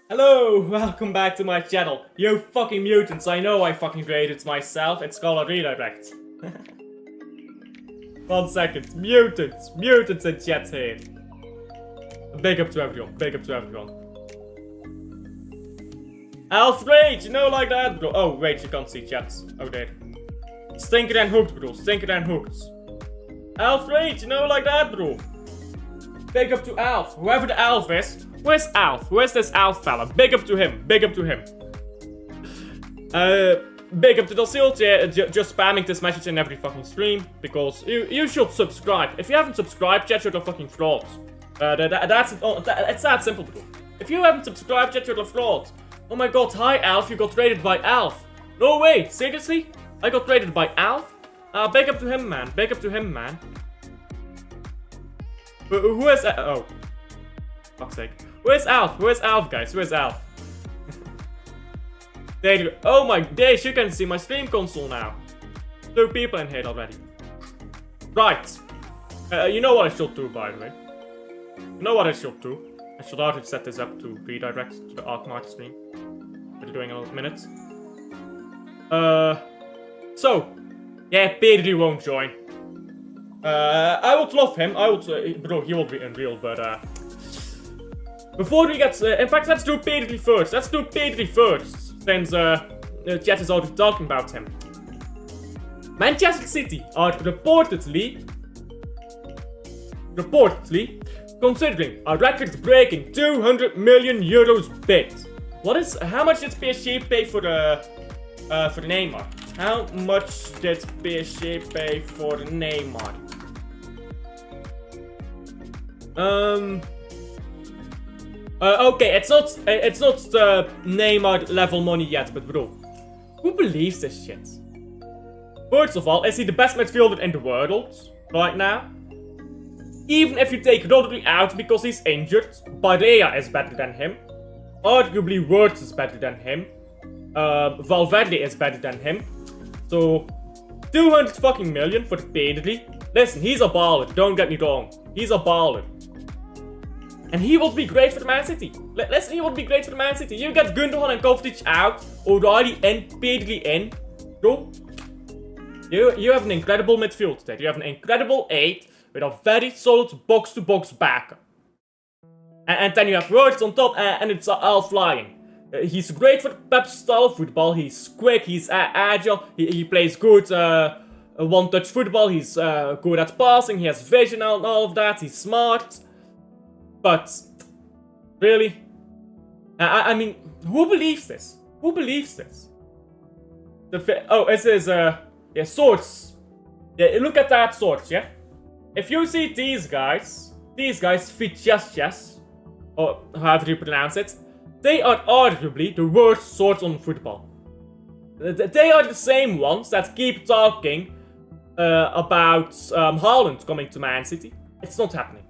Hello, welcome back to my channel. You fucking mutants, I know I fucking created it myself. It's called a redirect. 1 second. Mutants in chat here. Big up to everyone. Alf Rage, you know like that, bro. Oh, wait, you can't see chats. Oh, there. Stinker and hooked, bro. Stinker and hooked. Alf Rage, you know like that, bro. Big up to Alf. Whoever the Alf is. Where's Alf? Where's this Alf fella? Big up to him. Big up to him. Big up to Dociltia, just spamming this message in every fucking stream. Because you should subscribe. If you haven't subscribed, chat, you're a fucking fraud. It's that simple, bro. If you haven't subscribed, chat, you're a fraud. Oh my god, hi Alf, you got raided by Alf. No way, seriously? I got raided by Alf? Big up to him, man. Big up to him, man. Who is... oh. Fuck's sake. Where's Alf? Where's Alf, guys? Where's Alf? There you go. Oh my days, you can see my stream console now. 2 people in here already. Right. You know what I should do, by the way. You know what I should do? I should already set this up to redirect to the Arkmark stream. What are you doing in a minute? So. Yeah, Pedri won't join. I would love him. I would, bro, he will be unreal, but, before we get, in fact, let's do Pedri first. Let's do Pedri first, since, chat is already talking about him. Manchester City are reportedly considering a record-breaking 200 million euros bid. How much did PSG pay for Neymar? How much did PSG pay for Neymar? Okay, it's not the Neymar level money yet, but bro, who believes this shit? First of all, is he the best midfielder in the world right now? Even if you take Rodri out because he's injured, Barea is better than him. Arguably, Wirtz is better than him. Valverde is better than him. So, 200 fucking million for Pedri. Listen, he's a baller, don't get me wrong. He's a baller. And he would be great for the Man City. Listen, he would be great for the Man City. You get Gundogan and Kovacic out, O'Reilly in, Pedri in. Bro, you have an incredible midfield there. You have an incredible 8 with a very solid box-to-box backup. And then you have Wirtz on top, and it's all flying. He's great for Pep's style of football. He's quick, he's agile, he plays good one-touch football, he's good at passing, he has vision and all of that, he's smart. But, really? I mean, who believes this? Who believes this? It says, yeah, swords. Yeah, look at that swords, yeah? If you see these guys, fichas, or however you pronounce it, they are arguably the worst swords on football. They are the same ones that keep talking about Haaland coming to Man City. It's not happening.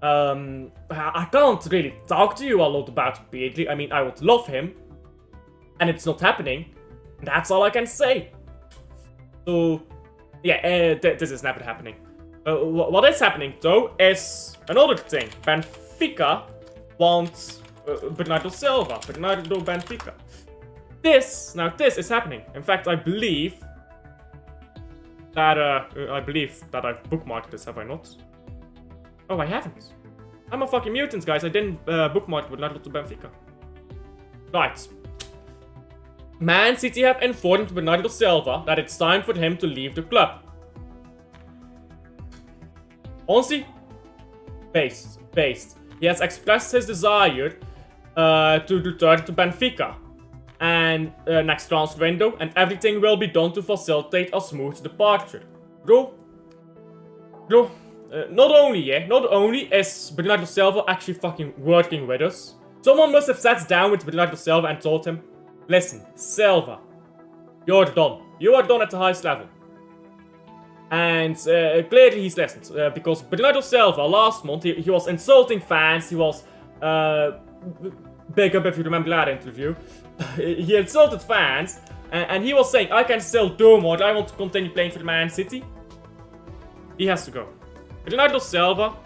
I can't really talk to you a lot about Pedri. I mean, I would love him. And it's not happening. That's all I can say. So, yeah, this is never happening. What is happening, though, is another thing. Benfica wants Bernardo Silva. Bernardo Benfica. This is happening. In fact, I believe that I've bookmarked this, have I not? Oh, I haven't. I'm a fucking mutant, guys. I didn't bookmark Bernardo to Benfica. Right. Man City have informed Bernardo Silva that it's time for him to leave the club. Honestly, based. He has expressed his desire to return to Benfica and next transfer window, and everything will be done to facilitate a smooth departure. Bro, not only is Bernardo Silva actually fucking working with us, someone must have sat down with Bernardo Silva and told him, listen, Silva, you're done. You are done at the highest level. And clearly he's listened, because Bernardo Silva last month, he was insulting fans, he was, big up if you remember that interview, he insulted fans, and he was saying, I can still do more, I want to continue playing for the Man City. He has to go. Bernardo Silva,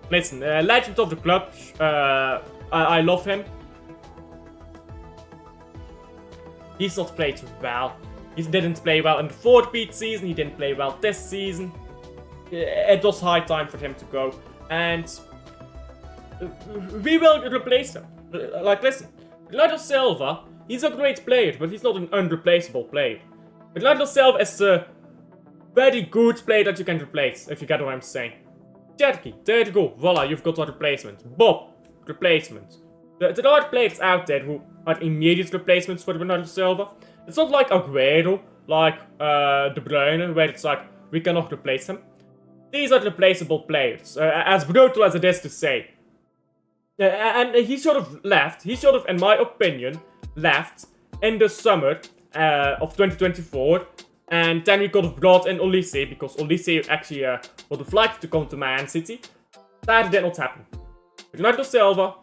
listen, legend of the club, I love him. He's not played well. He didn't play well in the 4th season. He didn't play well this season. It was high time for him to go. And we will replace him. Like, listen, Bernardo Silva, he's a great player, but he's not an unreplaceable player. Bernardo Silva is a very good player that you can replace, if you get what I'm saying. Cherky, there you go. Voila, you've got a replacement. Bob, replacement. There are players out there who are immediate replacements for Bernardo Silva. It's not like Aguero, like De Bruyne, where it's like, we cannot replace him. These are replaceable players, as brutal as it is to say. And he should have left, in my opinion, left in the summer of 2024. And then we could have brought in Olise, because Olise actually would have liked to come to Man City. That did not happen. Bernardo Silva,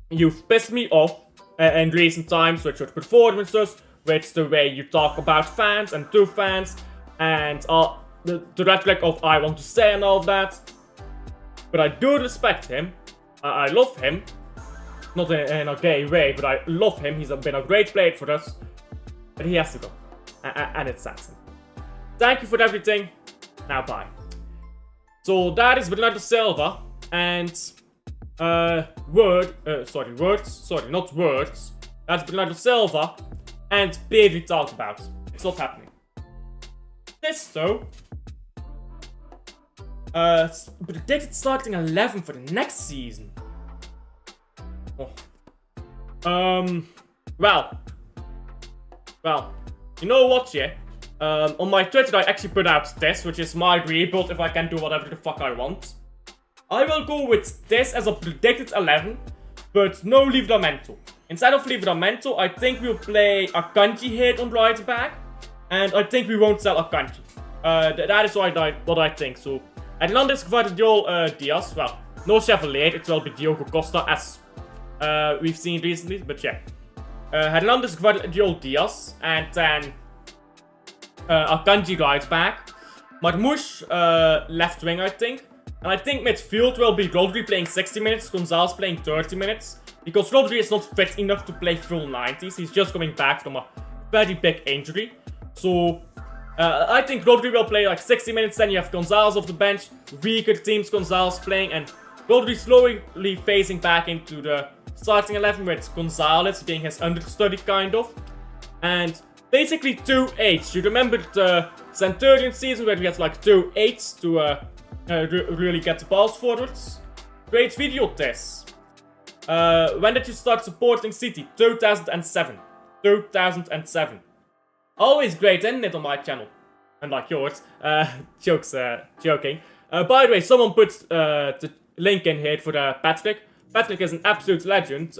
you've pissed me off in recent times with your performances, with the way you talk about fans and to fans, and the rhetoric of I want to say and all that. But I do respect him. I love him. Not in a gay way, but I love him. He's been a great player for us. But he has to go. And it's sad. Thank you for everything. Now bye. So that is Bernardo Silva. And not words. That's Bernardo Silva and Pedri talked about. It's not happening. This though. Predicted starting 11 for the next season. Oh. Well, you know what, yeah? On my Twitter I actually put out this, which is my rebuild if I can do whatever the fuck I want. I will go with this as a predicted 11, but no Livramento. Instead of Livramento, I think we'll play Akanji here on right back, and I think we won't sell Akanji. That is what I think. So, Hernandez, Gvardiol, Diaz. Well, no Chevalier, it will be Diogo Costa as we've seen recently, but yeah. Hernandez, Gvardiol, Diaz, and then Akanji right back. Marmoush left wing, I think. And I think midfield will be Rodri playing 60 minutes, Gonzalez playing 30 minutes. Because Rodri is not fit enough to play full 90s. He's just coming back from a very big injury. So, I think Rodri will play like 60 minutes. Then you have Gonzalez off the bench. Weaker teams, Gonzalez playing. And Rodri slowly phasing back into the starting 11 with Gonzalez being his understudy kind of. And basically 2 8s. You remember the Centurion season where we had like 2 8s to really get the balls forwards? Great video this. When did you start supporting City? 2007. 2007. Always great, isn't it, on my channel? Unlike yours. Joking. By the way, someone put the link in here for Patrick. Patrick is an absolute legend.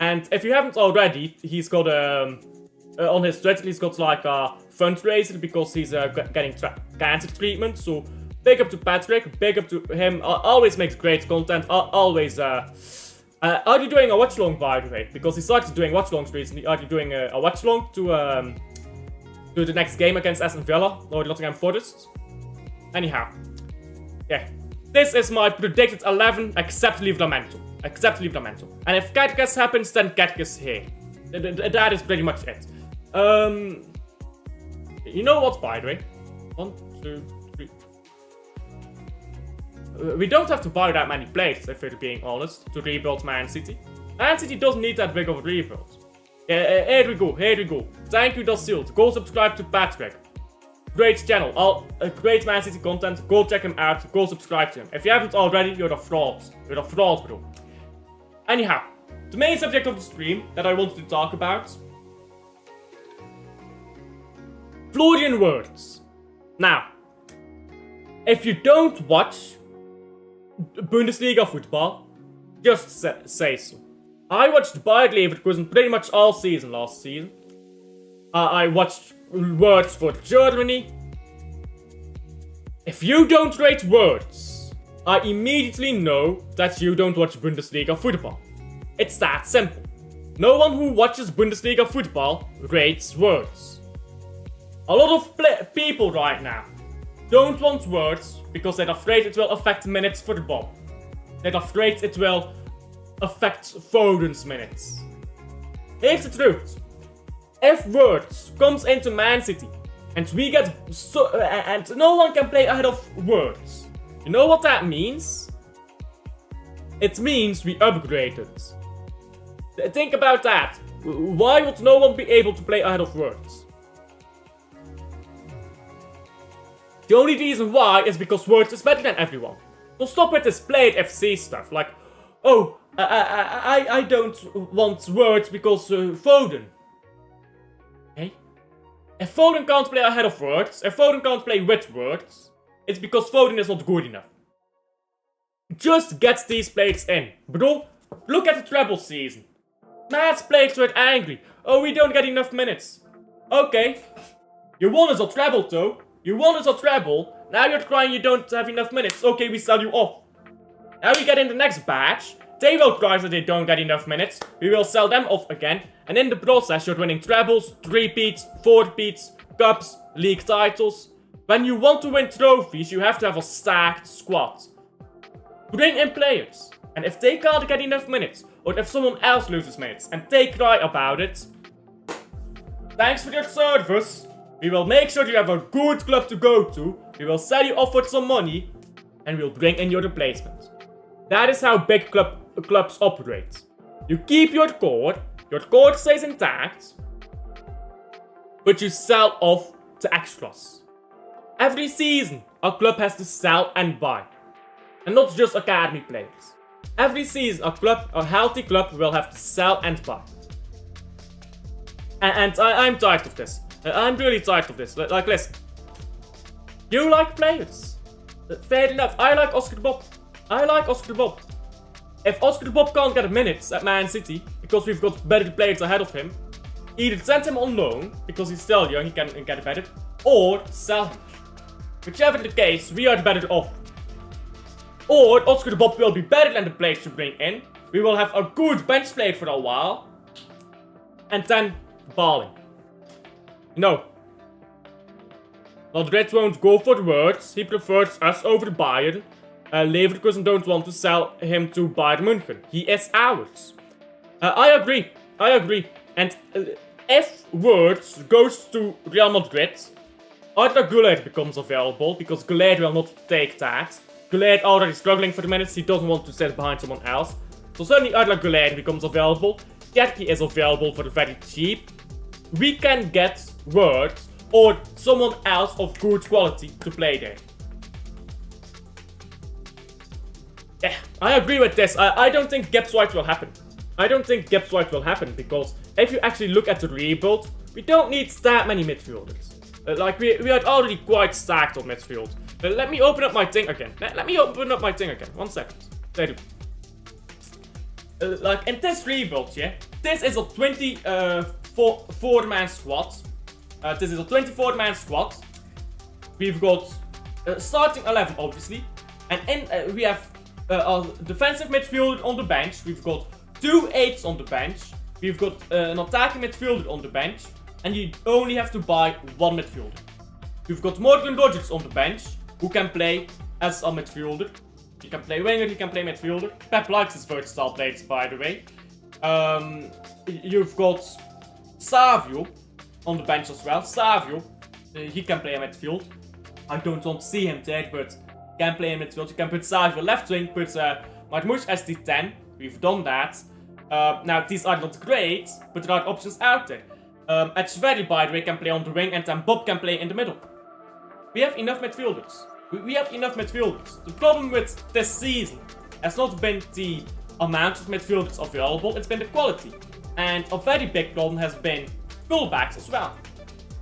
And if you haven't already, he's got on his Twitter, he's got like a fundraiser because he's getting cancer treatment. So big up to Patrick, big up to him. Always makes great content. Always. Are you doing a watch long, by the way? Because he started doing watch longs recently. Are you doing a watch long to the next game against Aston Villa or Nottingham Forest? Anyhow, yeah. This is my predicted 11, except Livramento. And if Katkas happens, then Katkas here. That is pretty much it. You know what, by the way? 1, 2, 3. We don't have to buy that many players, if we're being honest, to rebuild Man City. Man City doesn't need that big of a rebuild. Here we go. Thank you, Dacilt. Go subscribe to Patrick. Great channel, great Man City content. Go check him out, go subscribe to him. If you haven't already, you're a fraud. You're a fraud, bro. Anyhow, the main subject of the stream that I wanted to talk about. Florian Wirtz. Now, if you don't watch Bundesliga football, just say so. I watched Bayer Leverkusen pretty much all season last season. I watched Wirtz for Germany. If you don't rate Wirtz, I immediately know that you don't watch Bundesliga football. It's that simple. No one who watches Bundesliga football rates Wirtz. A lot of people right now don't want Wirtz because they're afraid it will affect minutes football. They're afraid it will affect Foden's minutes. Here's the truth. if Words comes into Man City and we get and no one can play ahead of Words, you know what that means? It means we upgraded. Think about that. Why would no one be able to play ahead of Words? The only reason why is because Words is better than everyone. So stop with this play at FC stuff, like, oh, I don't want Words because Foden. Okay? If Foden can't play ahead of Words, if Foden can't play with Words, it's because Foden is not good enough. Just get these players in. Bro, look at the treble season. Man's players were angry. Oh, we don't get enough minutes. Okay. You won us a treble though. You won us a treble. Now you're crying you don't have enough minutes. Okay, we sell you off. Now we get in the next batch. They will cry that they don't get enough minutes. We will sell them off again. And in the process, you're winning trebles, 3-peats, 4-peats, cups, league titles. When you want to win trophies, you have to have a stacked squad. Bring in players. And if they can't get enough minutes, or if someone else loses minutes, and they cry about it, thanks for your service. We will make sure you have a good club to go to. We will sell you off for some money. And we'll bring in your replacement. That is how big clubs operate. You keep your core stays intact, but you sell off to extras. Every season, a club has to sell and buy. And not just academy players. Every season, a healthy club will have to sell and buy. And I'm tired of this. I'm really tired of this. Like, listen. You like players. Fair enough. I like Oscar Bob. If Oscar Bob can't get minutes at Man City, because we've got better players ahead of him, either send him on loan, because he's still young, he can get better, or sell him. Whichever the case, we are better off. Or Oscar Bob will be better than the players you bring in. We will have a good bench player for a while. And then balling. No. Madrid won't go for Words. He prefers us over Bayern. Leverkusen don't want to sell him to Bayern München. He is ours. I agree. And if Words goes to Real Madrid, Arda Güler becomes available because Güler will not take that. Güler already struggling for the minutes, he doesn't want to sit behind someone else. So suddenly Arda Güler becomes available. Kerky is available for very cheap. We can get Words or someone else of good quality to play there. Yeah, I agree with this. I don't think Gibbs White will happen. Because if you actually look at the rebuild, we don't need that many midfielders. We are already quite stacked on midfield. Let me open up my thing again. 1 second. There you go. In this rebuild, yeah, this is a 24-man squad. We've got starting 11, obviously. And we have a defensive midfielder on the bench. We've got 2 8s on the bench. We've got an attacking midfielder on the bench. And you only have to buy 1 midfielder. We've got Morgan Rodgers on the bench, who can play as a midfielder. He can play winger, he can play midfielder. Pep likes his versatile players, by the way. You've got Savio on the bench as well. Savio, he can play a midfield. I don't want to see him there, but he can play a midfield. You can put Savio left wing, put Marmoush as the 10. We've done that. Now, these are not great, but there are options out there. Etcheverry, by the way, can play on the wing, and then Bob can play in the middle. We have enough midfielders. The problem with this season has not been the amount of midfielders available, it's been the quality. And a very big problem has been fullbacks as well.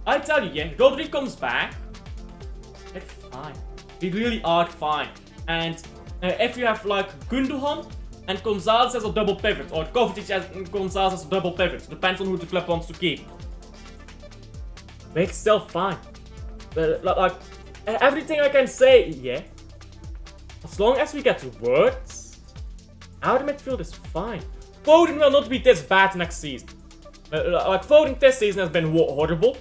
I tell you, yeah, Rodri comes back, they're fine. We really are fine. And if you have like Gundogan and Gonzalez as a double pivot, or Kovacic and Gonzalez as a double pivot, depends on who the club wants to keep. We're still fine. Everything I can say, yeah. As long as we get Words, our midfield is fine. Foden will not be this bad next season. Foden this season has been horrible.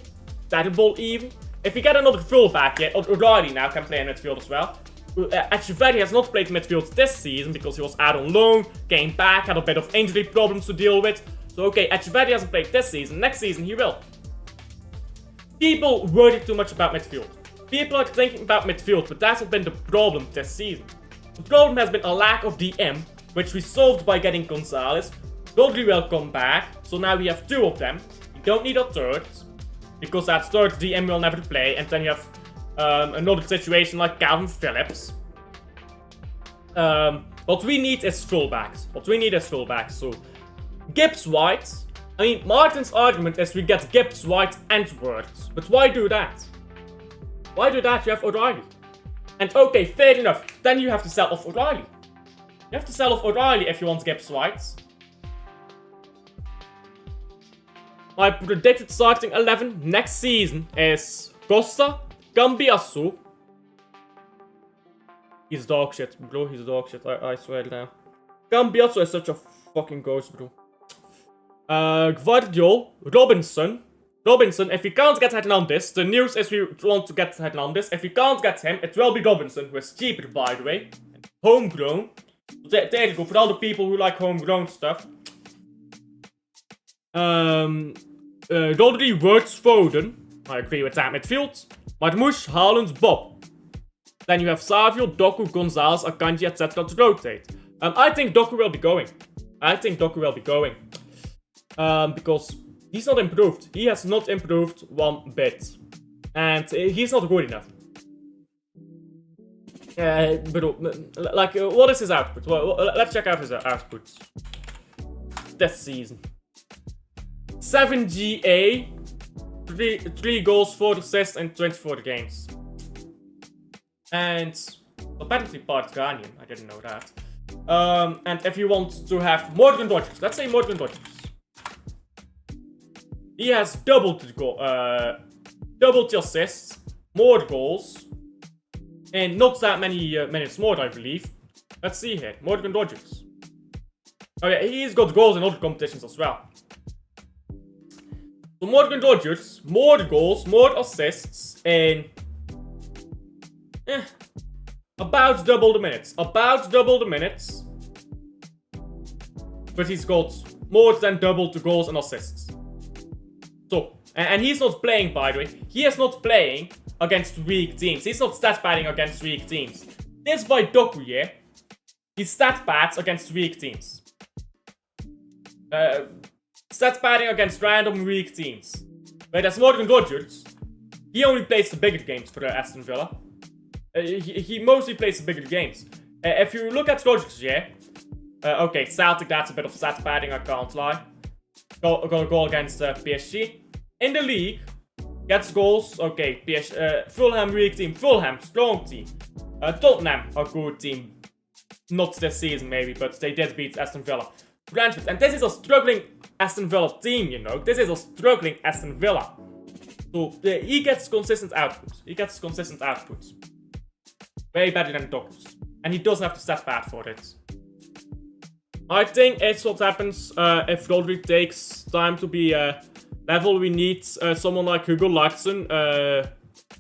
Terrible even. If we get another fullback, yeah, O'Reilly now can play in midfield as well. Etcheverry has not played midfield this season because he was out on loan, came back, had a bit of injury problems to deal with. So okay, Echeverri hasn't played this season. Next season he will. People worry too much about midfield. People are thinking about midfield, but that's not been the problem this season. The problem has been a lack of DM, which we solved by getting Gonzalez. Rodri will come back, so now we have 2 of them. We don't need a third, because that third DM will never play, and then you have another situation like Calvin Phillips. What we need is fullbacks. So Gibbs White. I mean, Martin's argument is we get Gibbs White and Wirtz. But why do that? Why do that? You have O'Reilly. And okay, fair enough. Then you have to sell off O'Reilly. You have to sell off O'Reilly if you want Gibbs White. My predicted starting 11 next season is Costa, Cambiasso. He's dog shit, bro. He's dog shit. I swear now. Cambiasso is such a fucking ghost, bro. Gvardiol, Robinson, if we can't get Hernandez, the news is we want to get Hernandez. If we can't get him, it will be Robinson, who is cheaper, by the way. Homegrown. There you go, for all the people who like homegrown stuff. Rodri, Wirtz, Foden. I agree with that midfield. Marmoush, Haaland, Bob. Then you have Savio, Doku, Gonzalez, Akanji, etc. to rotate. I think Doku will be going. Because he's not improved. He has not improved one bit. And he's not good enough. What is his output? Well, let's check out his output. This season. 7 GA, 3 goals, 4 assists in 24 games. And apparently part Ghanaian, I didn't know that. And if you want to have Morgan Rodgers, let's say Morgan Rodgers. He has doubled the assists, more goals, and not that many minutes more, I believe. Let's see here, Morgan Rodgers. Oh yeah, he's got goals in other competitions as well. So Morgan Rodgers, more goals, more assists, and about double the minutes. But he's got more than double the goals and assists. So, and he's not playing, by the way. He is not playing against weak teams. He's not stat padding against weak teams. This by Doku, yeah? He stat pads against weak teams. Stat padding against random weak teams. Whereas Morgan Rodgers, he only plays the bigger games for Aston Villa. He mostly plays the bigger games. If you look at Rodgers, yeah? Okay, Celtic, that's a bit of stat padding, I can't lie. Got a goal against PSG. In the league, gets goals. Okay, Fulham, weak team. Fulham, strong team. Tottenham, a good team. Not this season, maybe, but they did beat Aston Villa. Brentford, and this is a struggling Aston Villa team, you know. This is a struggling Aston Villa. So, he gets consistent outputs. Way better than Dockers. And he doesn't have to stat pad for it. I think it's what happens if Rodri takes time to be level. We need someone like Hugo Larsson,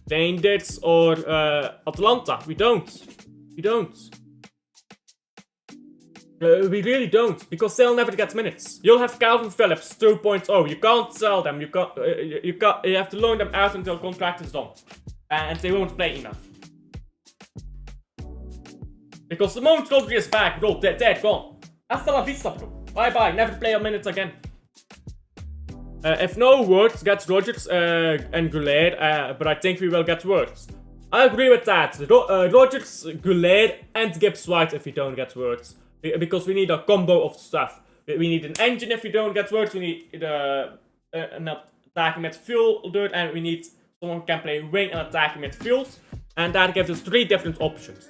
Rangers, or Atlanta. We don't. We really don't, because they'll never get minutes. You'll have Calvin Phillips 2.0. You can't sell them. You have to loan them out until contract is done, and they won't play enough. Because the moment Rodri is back, bro, they're gone. Hasta la vista, bro. Bye bye. Never play a minute again. If no Wirtz gets Rodgers and Goulet, but I think we will get Wirtz. I agree with that. Rodgers, Goulet, and Gibbs White if we don't get Wirtz. Because we need a combo of stuff. We need an engine if we don't get Wirtz. We need an attacking midfielder, and we need someone who can play wing and attacking midfield. And that gives us 3 different options.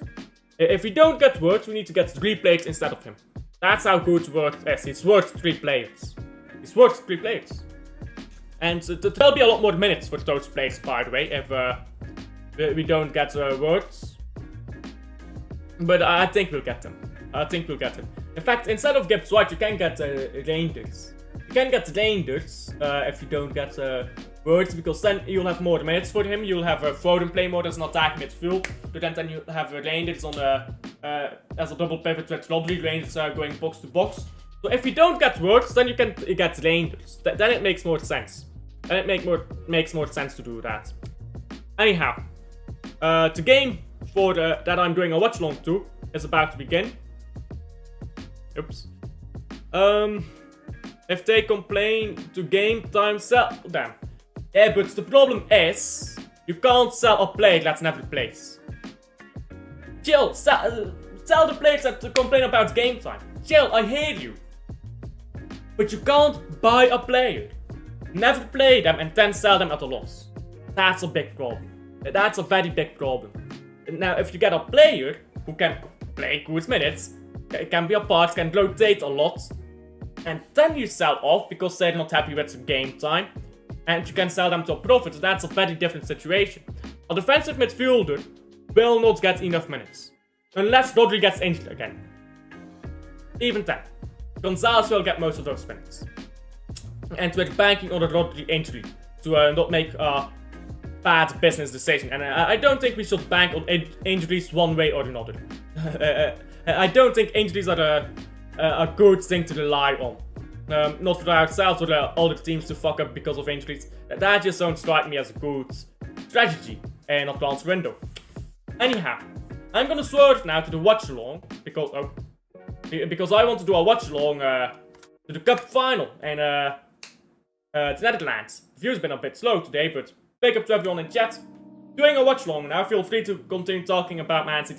If we don't get Wirtz, we need to get 3 players instead of him. That's how good Wirtz is. He's worth 3 players. And there'll be a lot more minutes for those players, by the way, if we don't get Wirtz. But I think we'll get them. In fact, instead of Gibbs White, you can get Reinders. You can get Reinders if you don't get Wirtz, because then you'll have more minutes for him. You'll have Foden play more as an attacking midfield, but then you'll have Reinders on as a double pivot with Rodri. Reinders going box to box. So if you don't get words, then you can get Rangers. Then it makes more sense. Then it makes more sense to do that. Anyhow, the game for that I'm doing a watch along to is about to begin. Oops. If they complain to game time, sell them. Yeah, but the problem is you can't sell a player that's never plays. Chill, sell the players that complain about game time. Chill, I hear you. But you can't buy a player, never play them, and then sell them at a loss. That's a big problem. That's a very big problem. Now, if you get a player who can play good minutes, can be a part, can rotate a lot, and then you sell off because they're not happy with the game time, and you can sell them to a profit, so that's a very different situation. A defensive midfielder will not get enough minutes, unless Rodri gets injured again. Even then, Gonzalez will get most of those minutes. And we're banking on the Rodri injury to not make a bad business decision. And I don't think we should bank on injuries one way or another. I don't think injuries are a good thing to rely on. Not for ourselves or the other teams to fuck up because of injuries. That just don't strike me as a good strategy in a transfer window. Anyhow, I'm gonna swerve now to the watch along because I want to do a watch along to the cup final and the Netherlands. The view's been a bit slow today, but big up to everyone in chat. Doing a watch along now. Feel free to continue talking about Man City.